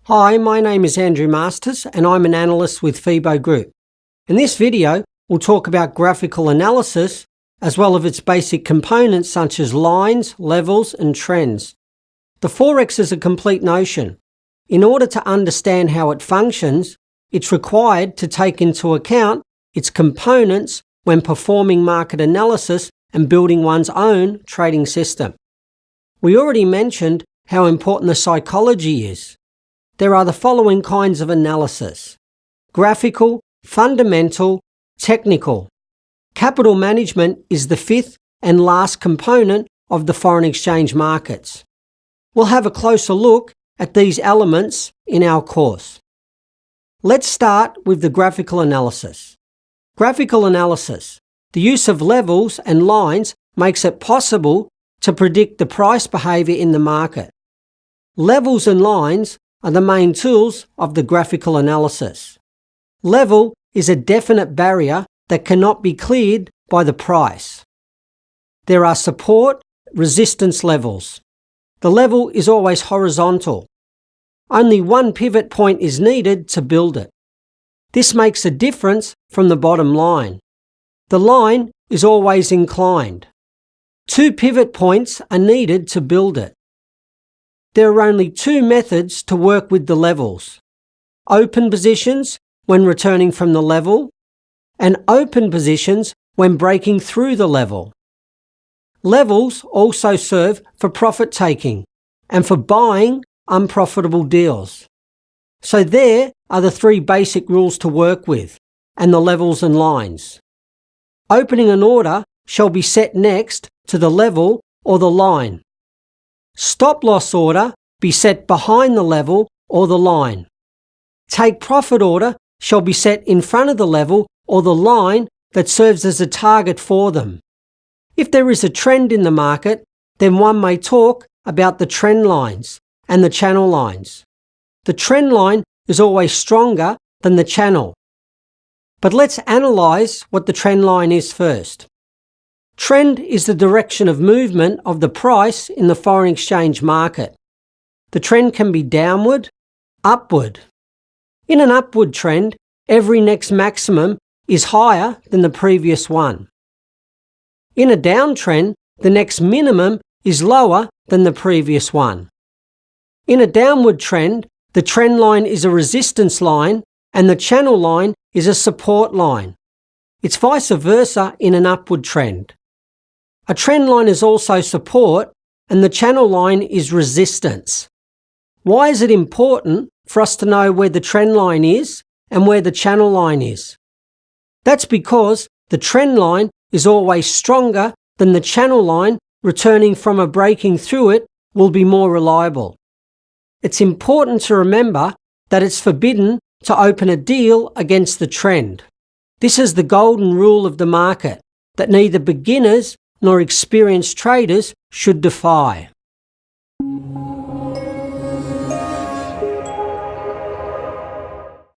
Hi, my name is Andrew Masters and I'm an analyst with FIBO Group. In this video, we'll talk about graphical analysis as well as its basic components such as lines, levels and trends. The Forex is a complete notion. In order to understand how it functions, it's required to take into account its components when performing market analysis and building one's own trading system. We already mentioned how important the psychology is. There are the following kinds of analysis: graphical, fundamental, technical. Capital management is the fifth and last component of the foreign exchange markets. We'll have a closer look at these elements in our course. Let's start with the graphical analysis. Graphical analysis. The use of levels and lines makes it possible to predict the price behavior in the market. Levels and lines are the main tools of the graphical analysis. Level is a definite barrier that cannot be cleared by the price. There are support, resistance levels. The level is always horizontal. Only one pivot point is needed to build it. This makes a difference from the bottom line. The line is always inclined. 2 pivot points are needed to build it. There are only 2 methods to work with the levels: open positions when returning from the level, and open positions when breaking through the level. Levels also serve for profit taking and for buying unprofitable deals. So there are the 3 basic rules to work with, and the levels and lines. Opening an order shall be set next to the level or the line. Stop loss order be set behind the level or the line. Take profit order shall be set in front of the level or the line that serves as a target for them. If there is a trend in the market, then one may talk about the trend lines and the channel lines. The trend line is always stronger than the channel. But let's analyze what the trend line is first. Trend is the direction of movement of the price in the foreign exchange market. The trend can be downward, upward. In an upward trend, every next maximum is higher than the previous one. In a downtrend, the next minimum is lower than the previous one. In a downward trend, the trend line is a resistance line and the channel line is a support line. It's vice versa in an upward trend. A trend line is also support and the channel line is resistance. Why is it important for us to know where the trend line is and where the channel line is? That's because the trend line is always stronger than the channel line. Returning from a breaking through it will be more reliable. It's important to remember that it's forbidden to open a deal against the trend. This is the golden rule of the market that neither beginners nor experienced traders should defy.